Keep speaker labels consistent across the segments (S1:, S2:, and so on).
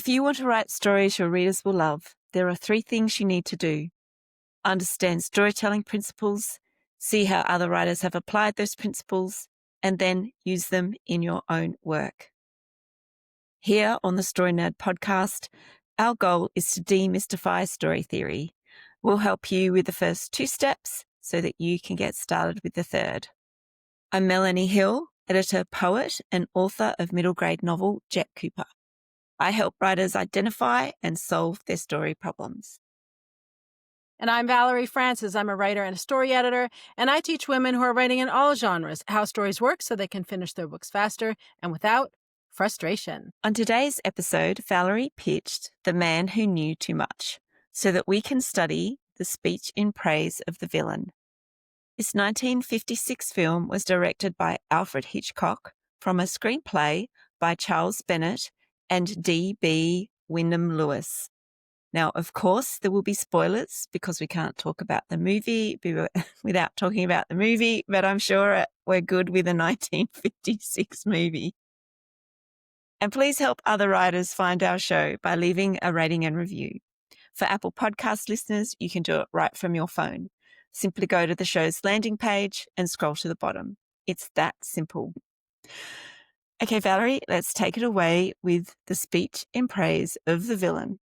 S1: If you want to write stories your readers will love, there are 3 things you need to do. Understand storytelling principles, see how other writers have applied those principles, and then use them in your own work. Here on the Story Nerd podcast, our goal is to demystify story theory. We'll help you with the first 2 steps so that you can get started with the third. I'm Melanie Hill, editor, poet, and author of middle grade novel Jet Cooper. I help writers identify and solve their story problems.
S2: And I'm Valerie Francis. I'm a writer and a story editor, and I teach women who are writing in all genres how stories work so they can finish their books faster and without frustration.
S1: On today's episode, Valerie pitched The Man Who Knew Too Much so that we can study the speech in praise of the villain. This 1956 film was directed by Alfred Hitchcock from a screenplay by Charles Bennett and D.B. Wyndham Lewis. Now, of course, there will be spoilers because we can't talk about the movie without talking about the movie, but I'm sure we're good with a 1956 movie. And please help other writers find our show by leaving a rating and review. For Apple Podcast listeners, you can do it right from your phone. Simply go to the show's landing page and scroll to the bottom. It's that simple. Okay, Valerie, let's take it away with the speech in praise of the villain.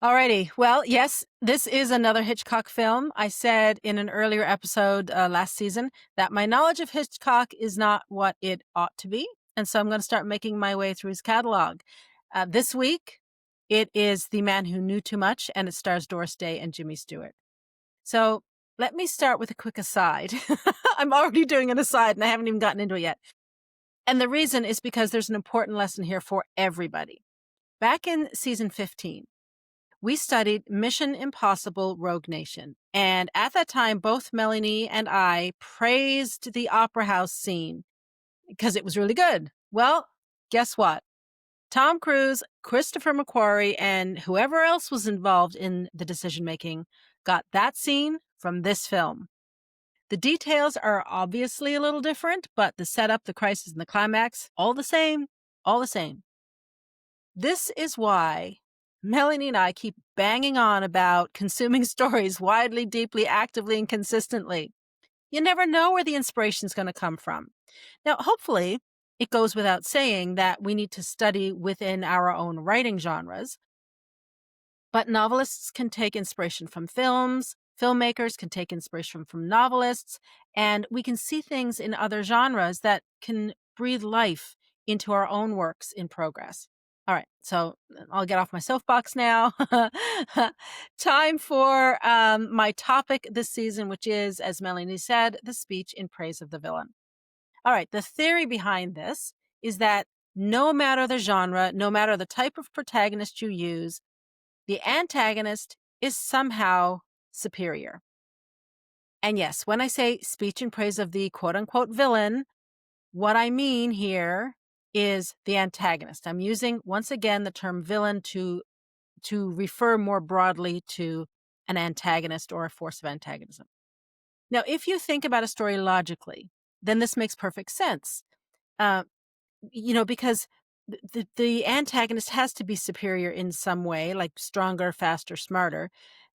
S2: Alrighty. Well, yes, this is another Hitchcock film. I said in an earlier episode last season that my knowledge of Hitchcock is not what it ought to be. And so I'm going to start making my way through his catalog. This week, it is The Man Who Knew Too Much, and it stars Doris Day and Jimmy Stewart. So let me start with a quick aside. I'm already doing an aside, and I haven't even gotten into it yet. And the reason is because there's an important lesson here for everybody. Back in season 15, we studied Mission Impossible Rogue Nation. And at that time, both Melanie and I praised the Opera House scene because it was really good. Well, guess what? Tom Cruise, Christopher McQuarrie, and whoever else was involved in the decision-making got that scene from this film. The details are obviously a little different, but the setup, the crisis, and the climax, all the same, all the same. This is why Melanie and I keep banging on about consuming stories widely, deeply, actively, and consistently. You never know where the inspiration is going to come from. Now, hopefully, it goes without saying that we need to study within our own writing genres. But novelists can take inspiration from films, filmmakers can take inspiration from novelists, and we can see things in other genres that can breathe life into our own works in progress. All right, so I'll get off my soapbox now. Time for my topic this season, which is, as Melanie said, the speech in praise of the villain. All right, the theory behind this is that no matter the genre, no matter the type of protagonist you use, the antagonist is somehow superior. And yes, when I say speech in praise of the quote-unquote villain, what I mean here is the antagonist. I'm using, once again, the term villain to refer more broadly to an antagonist or a force of antagonism. Now, if you think about a story logically, then this makes perfect sense. Because the antagonist has to be superior in some way, like stronger, faster, smarter.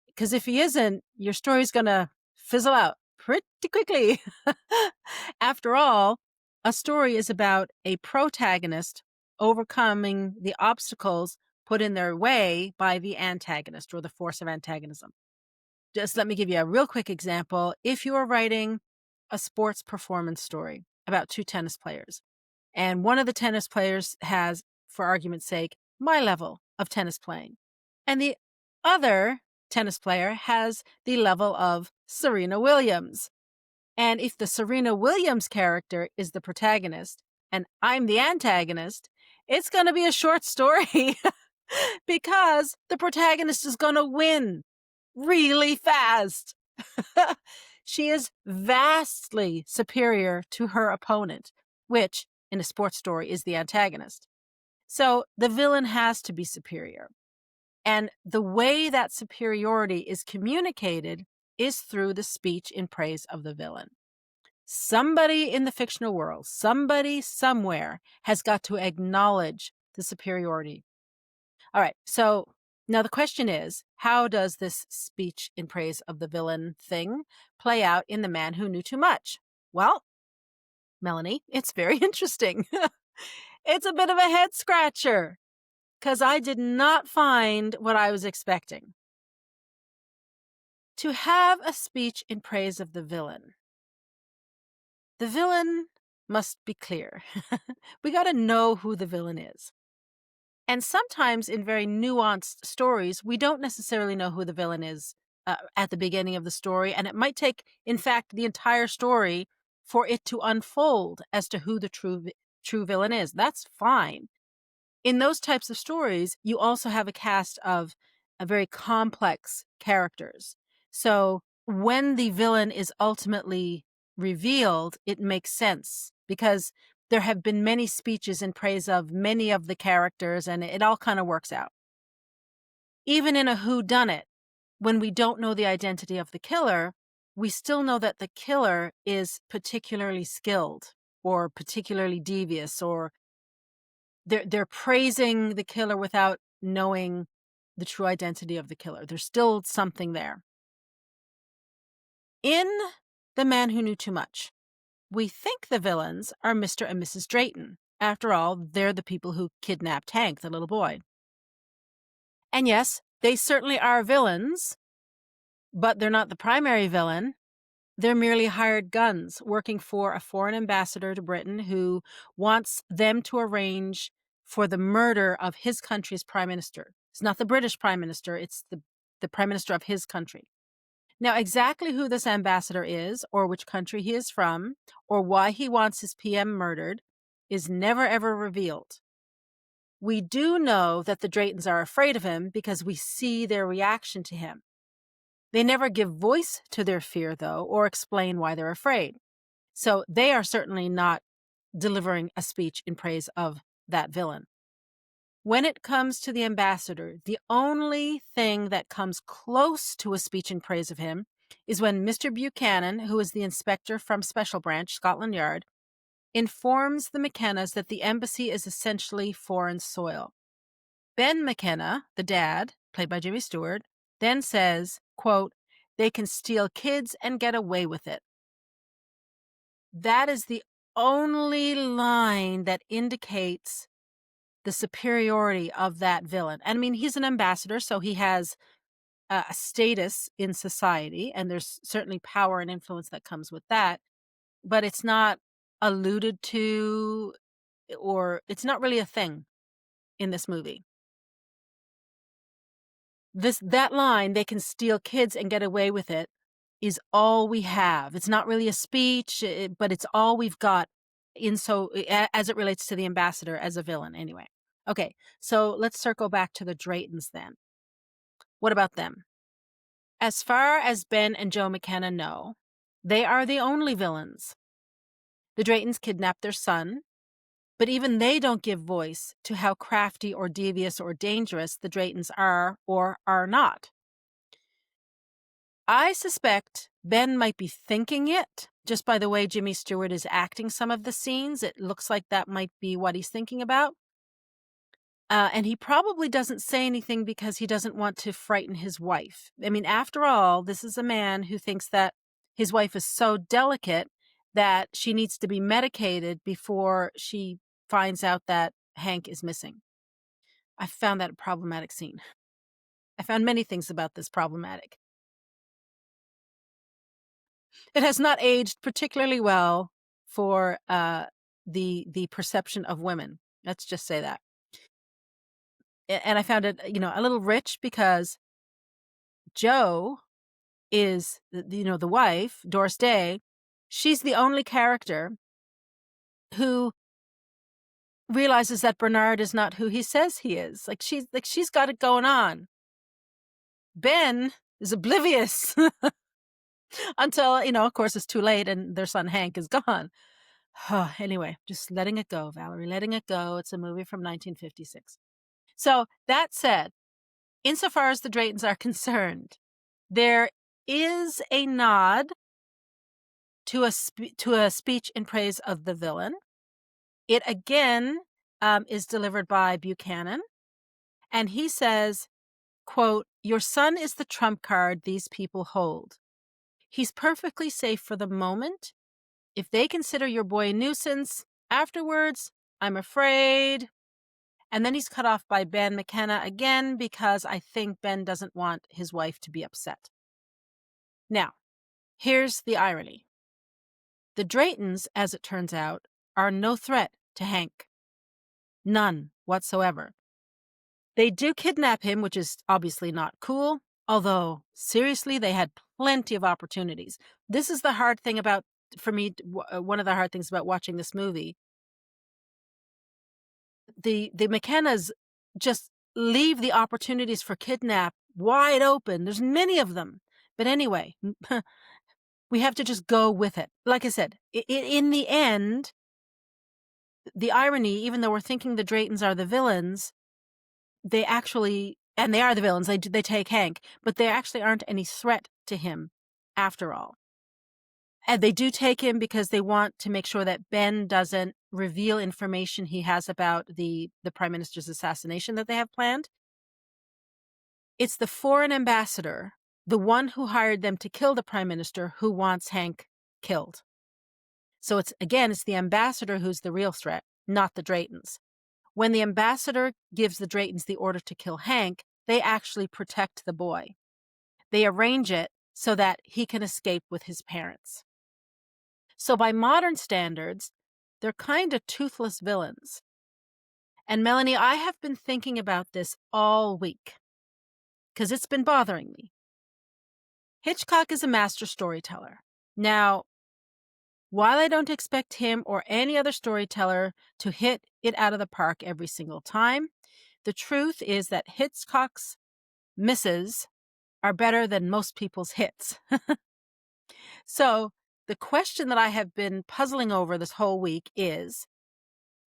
S2: Because if he isn't, your story's going to fizzle out pretty quickly. After all, a story is about a protagonist overcoming the obstacles put in their way by the antagonist or the force of antagonism. Just let me give you a real quick example. If you are writing a sports performance story about 2 tennis players, and one of the tennis players has, for argument's sake, my level of tennis playing, and the other tennis player has the level of Serena Williams. And if the Serena Williams character is the protagonist and I'm the antagonist, it's going to be a short story because the protagonist is going to win really fast. She is vastly superior to her opponent, which in a sports story is the antagonist. So the villain has to be superior. And the way that superiority is communicated is through the speech in praise of the villain. Somebody in the fictional world, somebody somewhere has got to acknowledge the superiority All right. So now the question is, how does this speech in praise of the villain thing play out in The Man Who Knew Too Much? Well, Melanie, it's very interesting. It's a bit of a head scratcher because I did not find what I was expecting. To have a speech in praise of the villain must be clear. We got to know who the villain is. And sometimes in very nuanced stories, we don't necessarily know who the villain is at the beginning of the story. And it might take, in fact, the entire story for it to unfold as to who the true villain is. That's fine. In those types of stories, you also have a cast of very complex characters. So when the villain is ultimately revealed, it makes sense because there have been many speeches in praise of many of the characters, and it all kind of works out. Even in a whodunit, when we don't know the identity of the killer, we still know that the killer is particularly skilled or particularly devious, or they're praising the killer without knowing the true identity of the killer. There's still something there. In The Man Who Knew Too Much, we think the villains are Mr. and Mrs. Drayton. After all, they're the people who kidnapped Hank, the little boy. And yes, they certainly are villains, but they're not the primary villain. They're merely hired guns working for a foreign ambassador to Britain who wants them to arrange for the murder of his country's prime minister. It's not the British prime minister, it's the prime minister of his country. Now, exactly who this ambassador is, or which country he is from, or why he wants his PM murdered is never ever revealed. We do know that the Draytons are afraid of him because we see their reaction to him. They never give voice to their fear, though, or explain why they're afraid. So they are certainly not delivering a speech in praise of that villain. When it comes to the ambassador, the only thing that comes close to a speech in praise of him is when Mr. Buchanan, who is the inspector from Special Branch, Scotland Yard, informs the McKennas that the embassy is essentially foreign soil. Ben McKenna, the dad, played by Jimmy Stewart, then says, quote, "They can steal kids and get away with it." That is the only line that indicates the superiority of that villain. And I mean, he's an ambassador, so he has a status in society, and there's certainly power and influence that comes with that. But it's not alluded to, or it's not really a thing in this movie. That line, "They can steal kids and get away with it," is all we have. It's not really a speech, but it's all we've got as it relates to the ambassador as a villain anyway. Okay, so let's circle back to the Draytons then. What about them? As far as Ben and Joe McKenna know, they are the only villains. The Draytons kidnapped their son, but even they don't give voice to how crafty or devious or dangerous the Draytons are or are not. I suspect Ben might be thinking it just by the way Jimmy Stewart is acting some of the scenes. It looks like that might be what he's thinking about. And he probably doesn't say anything because he doesn't want to frighten his wife. I mean, after all, this is a man who thinks that his wife is so delicate that she needs to be medicated before she finds out that Hank is missing. I found that a problematic scene. I found many things about this problematic. It has not aged particularly well for the perception of women. Let's just say that. And I found it, a little rich because Jo is, the wife, Doris Day. She's the only character who realizes that Bernard is not who he says he is. She's got it going on. Ben is oblivious until, of course, it's too late and their son Hank is gone. Anyway, just letting it go, Valerie, letting it go. It's a movie from 1956. So that said, insofar as the Draytons are concerned, there is a nod to a speech in praise of the villain. It again is delivered by Buchanan, And he says, quote, "Your son is the trump card these people hold. He's perfectly safe for the moment. If they consider your boy a nuisance, afterwards, I'm afraid." And then he's cut off by Ben McKenna again because I think Ben doesn't want his wife to be upset. Now, here's the irony. The Draytons, as it turns out, are no threat to Hank. None whatsoever. They do kidnap him, which is obviously not cool, although, seriously, they had plenty of opportunities. This is the hard thing about, for me, one of the hard things about watching this movie. The McKennas just leave the opportunities for kidnap wide open. There's many of them. But anyway, we have to just go with it. Like I said, in the end, the irony, even though we're thinking the Draytons are the villains, they actually, and they are the villains, they take Hank, but they actually aren't any threat to him after all. And they do take him because they want to make sure that Ben doesn't reveal information he has about the Prime Minister's assassination that they have planned. It's the foreign ambassador, the one who hired them to kill the Prime Minister, who wants Hank killed. So it's the ambassador who's the real threat, not the Draytons. When the ambassador gives the Draytons the order to kill Hank, they actually protect the boy. They arrange it so that he can escape with his parents. So by modern standards, they're kind of toothless villains. And Melanie, I have been thinking about this all week because it's been bothering me. Hitchcock is a master storyteller. Now, while I don't expect him or any other storyteller to hit it out of the park every single time, the truth is that Hitchcock's misses are better than most people's hits. So the question that I have been puzzling over this whole week is,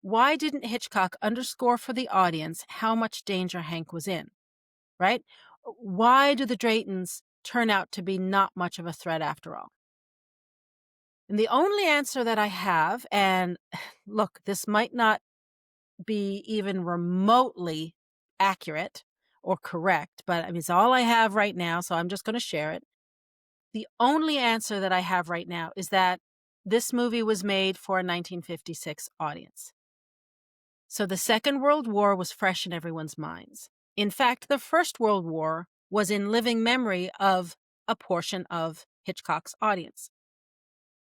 S2: why didn't Hitchcock underscore for the audience how much danger Hank was in, right? Why do the Draytons turn out to be not much of a threat after all? And the only answer that I have, and look, this might not be even remotely accurate or correct, but I mean, it's all I have right now, so I'm just going to share it. The only answer that I have right now is that this movie was made for a 1956 audience. So the Second World War was fresh in everyone's minds. In fact, the First World War was in living memory of a portion of Hitchcock's audience.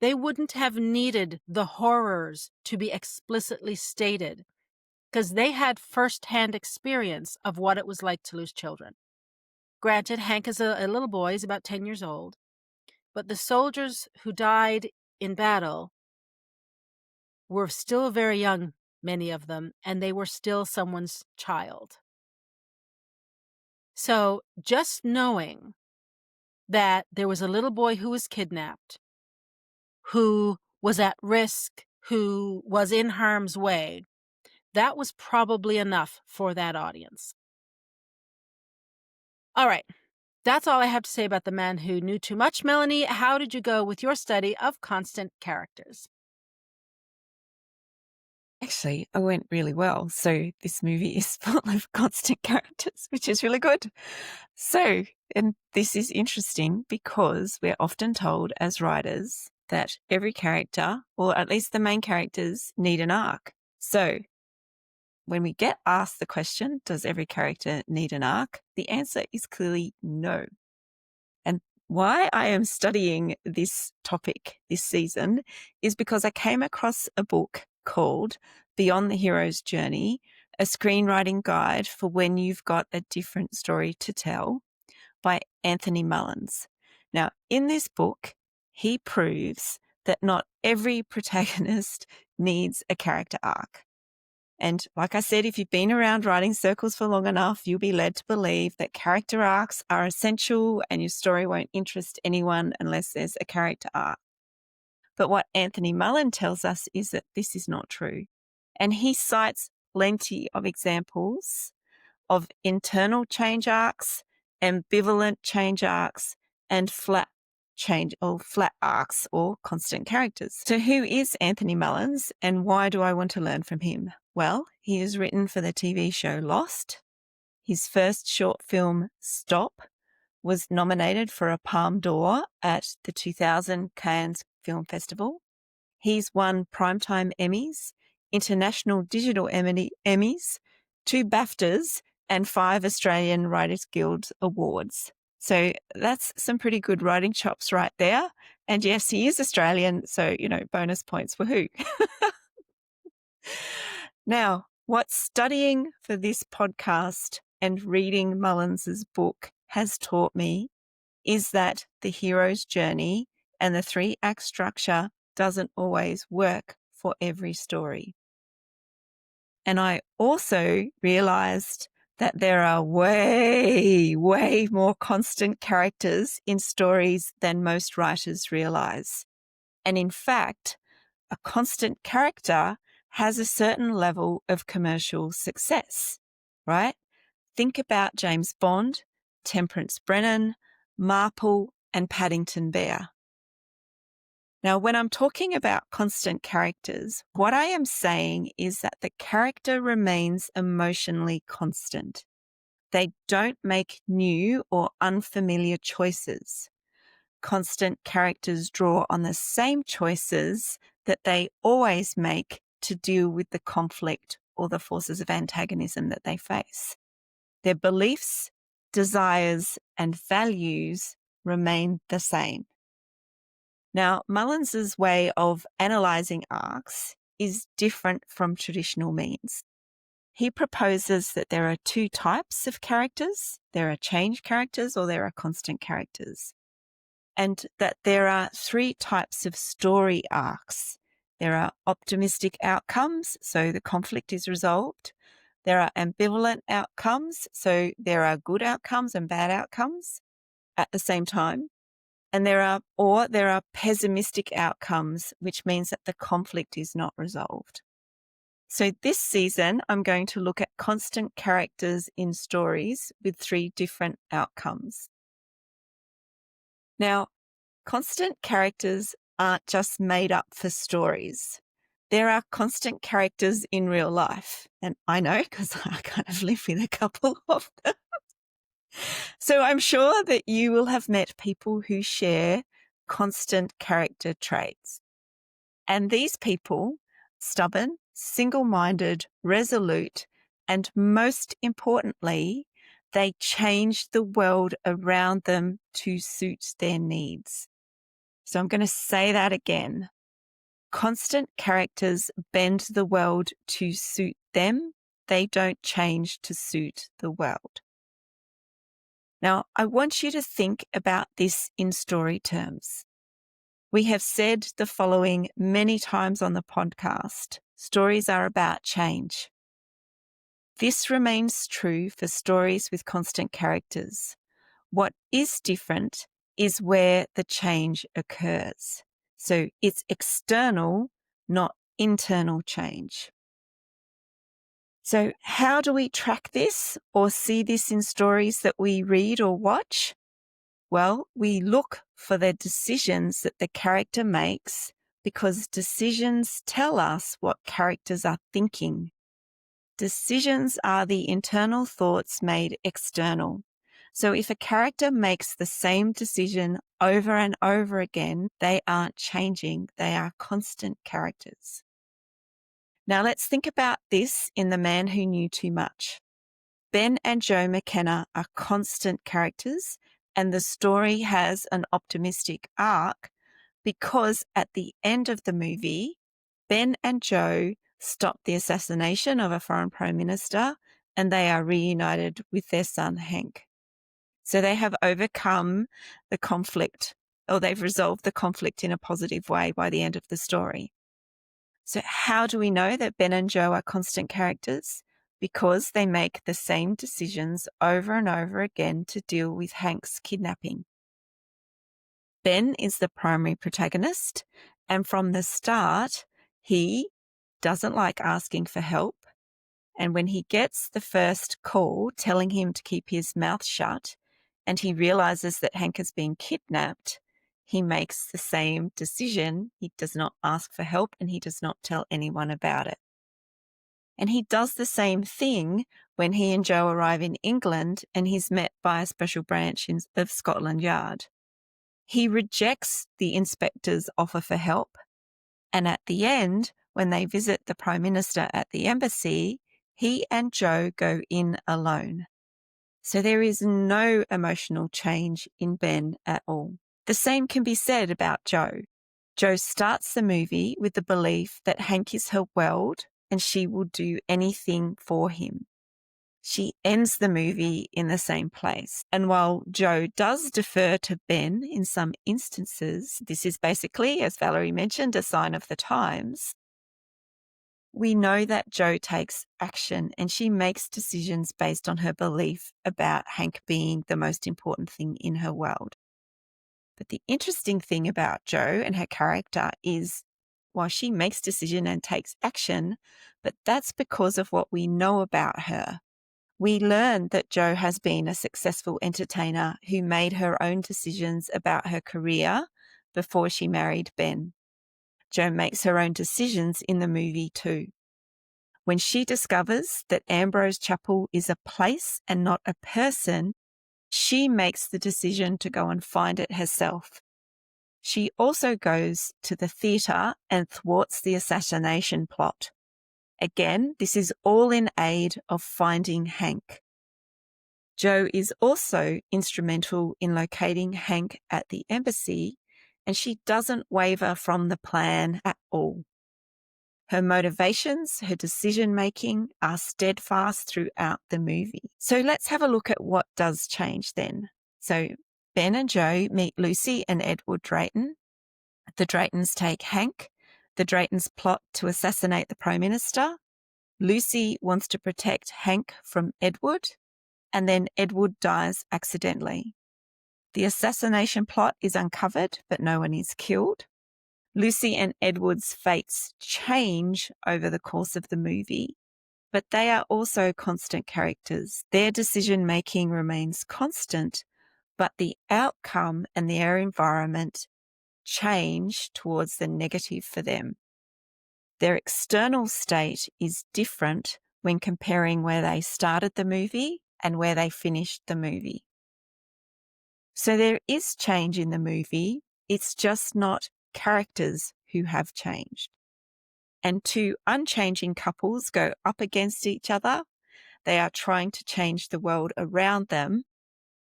S2: They wouldn't have needed the horrors to be explicitly stated because they had firsthand experience of what it was like to lose children. Granted, Hank is a little boy, he's about 10 years old, but the soldiers who died in battle were still very young, many of them, and they were still someone's child. So just knowing that there was a little boy who was kidnapped, who was at risk, who was in harm's way, that was probably enough for that audience. All right. That's all I have to say about The Man Who Knew Too Much. Melanie, how did you go with your study of constant characters?
S1: Actually, I went really well. So this movie is full of constant characters, which is really good. So, and this is interesting because we're often told as writers that every character, or at least the main characters, need an arc. So when we get asked the question, does every character need an arc? The answer is clearly no. And why I am studying this topic this season is because I came across a book called Beyond the Hero's Journey, a screenwriting guide for when you've got a different story to tell, by Anthony Mullins. Now, in this book, he proves that not every protagonist needs a character arc. And like I said, if you've been around writing circles for long enough, you'll be led to believe that character arcs are essential and your story won't interest anyone unless there's a character arc. But what Anthony Mullins tells us is that this is not true. And he cites plenty of examples of internal change arcs, ambivalent change arcs, and flat arcs or constant characters. So who is Anthony Mullins and why do I want to learn from him? Well, he has written for the TV show Lost. His first short film, Stop, was nominated for a Palme d'Or at the 2000 Cannes Film Festival. He's won Primetime Emmys, International Digital Emmys, 2 BAFTAs, and 5 Australian Writers Guild Awards. So that's some pretty good writing chops right there. And yes, he is Australian, so, bonus points, woohoo. Now, what studying for this podcast and reading Mullins's book has taught me is that the hero's journey and the 3-act structure doesn't always work for every story. And I also realized that there are way, way more constant characters in stories than most writers realize. And in fact, a constant character has a certain level of commercial success, right? Think about James Bond, Temperance Brennan, Marple, and Paddington Bear. Now, when I'm talking about constant characters, what I am saying is that the character remains emotionally constant. They don't make new or unfamiliar choices. Constant characters draw on the same choices that they always make to deal with the conflict or the forces of antagonism that they face. Their beliefs, desires, and values remain the same. Now, Mullins's way of analysing arcs is different from traditional means. He proposes that there are 2 types of characters. There are change characters or there are constant characters. And that there are 3 types of story arcs. There are optimistic outcomes, so the conflict is resolved. There are ambivalent outcomes, so there are good outcomes and bad outcomes at the same time. And there are pessimistic outcomes, which means that the conflict is not resolved. So this season, I'm going to look at constant characters in stories with 3 different outcomes. Now, constant characters aren't just made up for stories. There are constant characters in real life. And I know because I kind of live with a couple of them. So I'm sure that you will have met people who share constant character traits. And these people, stubborn, single-minded, resolute, and most importantly, they change the world around them to suit their needs. So I'm going to say that again. Constant characters bend the world to suit them. They don't change to suit the world. Now, I want you to think about this in story terms. We have said the following many times on the podcast. Stories are about change. This remains true for stories with constant characters. What is different is where the change occurs. So it's external, not internal change. So how do we track this or see this in stories that we read or watch? Well, we look for the decisions that the character makes because decisions tell us what characters are thinking. Decisions are the internal thoughts made external. So if a character makes the same decision over and over again, they aren't changing. They are constant characters. Now let's think about this in The Man Who Knew Too Much. Ben and Joe McKenna are constant characters, and the story has an optimistic arc because at the end of the movie, Ben and Joe stop the assassination of a foreign prime minister and they are reunited with their son, Hank. So they have overcome the conflict, or they've resolved the conflict in a positive way by the end of the story. So how do we know that Ben and Joe are constant characters? Because they make the same decisions over and over again to deal with Hank's kidnapping. Ben is the primary protagonist, and from the start, he doesn't like asking for help. And when he gets the first call telling him to keep his mouth shut, and he realizes that Hank has been kidnapped, he makes the same decision. He does not ask for help and he does not tell anyone about it. And he does the same thing when he and Joe arrive in England and he's met by a special branch of Scotland Yard. He rejects the inspector's offer for help. And at the end, when they visit the Prime Minister at the embassy, he and Joe go in alone. So there is no emotional change in Ben at all. The same can be said about Joe. Joe starts the movie with the belief that Hank is her world and she will do anything for him. She ends the movie in the same place. And while Joe does defer to Ben in some instances, this is basically, as Valerie mentioned, a sign of the times. We know that Joe takes action and she makes decisions based on her belief about Hank being the most important thing in her world. But the interesting thing about Joe and her character is while she makes decision and takes action, but that's because of what we know about her. We learn that Joe has been a successful entertainer who made her own decisions about her career before she married Ben. Joe makes her own decisions in the movie too. When she discovers that Ambrose Chapel is a place and not a person, she makes the decision to go and find it herself. She also goes to the theatre and thwarts the assassination plot. Again, this is all in aid of finding Hank. Joe is also instrumental in locating Hank at the embassy, and she doesn't waver from the plan at all. Her motivations, her decision-making are steadfast throughout the movie. So let's have a look at what does change then. So Ben and Joe meet Lucy and Edward Drayton. The Draytons take Hank. The Draytons plot to assassinate the Prime Minister. Lucy wants to protect Hank from Edward, and then Edward dies accidentally. The assassination plot is uncovered, but no one is killed. Lucy and Edward's fates change over the course of the movie, but they are also constant characters. Their decision-making remains constant, but the outcome and their environment change towards the negative for them. Their external state is different when comparing where they started the movie and where they finished the movie. So there is change in the movie. It's just not characters who have changed. And two unchanging couples go up against each other. They are trying to change the world around them,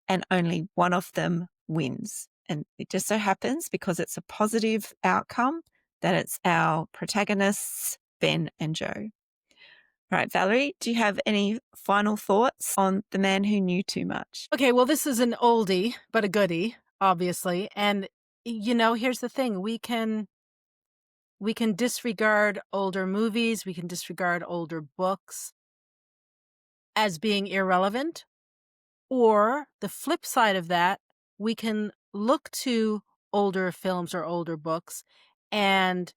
S1: and only one of them wins. And it just so happens, because it's a positive outcome, that it's our protagonists, Ben and Joe. Right, Valerie, do you have any final thoughts on The Man Who Knew Too Much?
S2: Okay, well, this is an oldie, but a goodie, obviously. And, here's the thing. We can disregard older movies. We can disregard older books as being irrelevant. Or the flip side of that, we can look to older films or older books and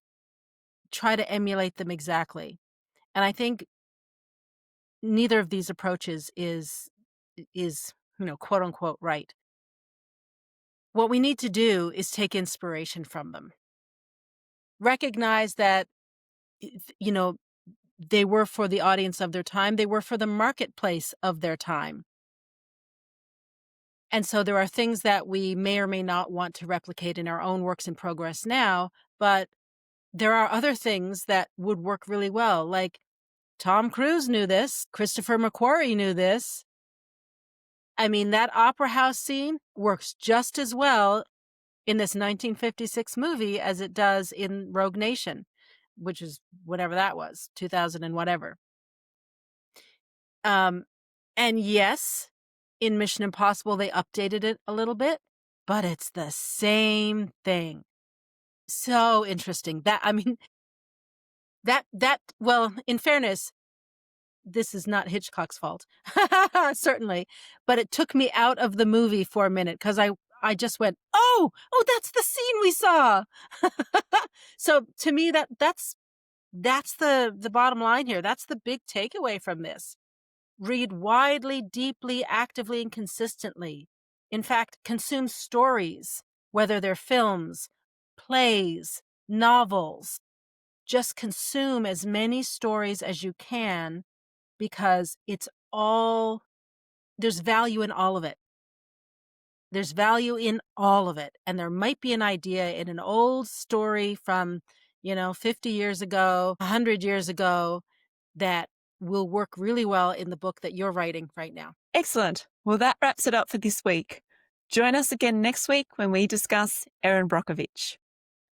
S2: try to emulate them exactly. And I think neither of these approaches is quote unquote right. What we need to do is take inspiration from them. Recognize that, they were for the audience of their time. They were for the marketplace of their time. And so there are things that we may or may not want to replicate in our own works in progress now, but there are other things that would work really well. Like Tom Cruise knew this. Christopher McQuarrie knew this. I mean, that opera house scene works just as well in this 1956 movie as it does in Rogue Nation, which is whatever that was, 2000 and whatever. And yes, in Mission Impossible, they updated it a little bit, but it's the same thing. So interesting. Well, in fairness, this is not Hitchcock's fault, certainly, but it took me out of the movie for a minute because I just went, oh, that's the scene we saw. So to me, that's the bottom line here. That's the big takeaway from this. Read widely, deeply, actively, and consistently. In fact, consume stories, whether they're films, plays, novels. just consume as many stories as you can because there's value in all of it. There's value in all of it. And there might be an idea in an old story from, 50 years ago, 100 years ago, that will work really well in the book that you're writing right now.
S1: Excellent. Well, that wraps it up for this week. Join us again next week when we discuss Erin Brockovich.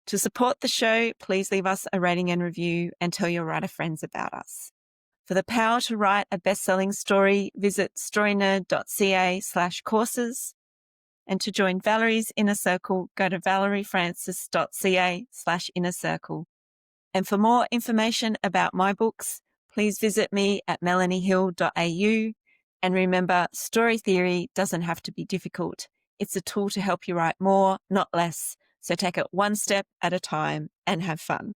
S1: To support the show, please leave us a rating and review and tell your writer friends about us. For the power to write a best-selling story, visit storynerd.ca/courses. And to join Valerie's Inner Circle, go to valeriefrancis.ca/inner circle. And for more information about my books, please visit me at melaniehill.au. And remember, story theory doesn't have to be difficult. It's a tool to help you write more, not less. So take it one step at a time and have fun.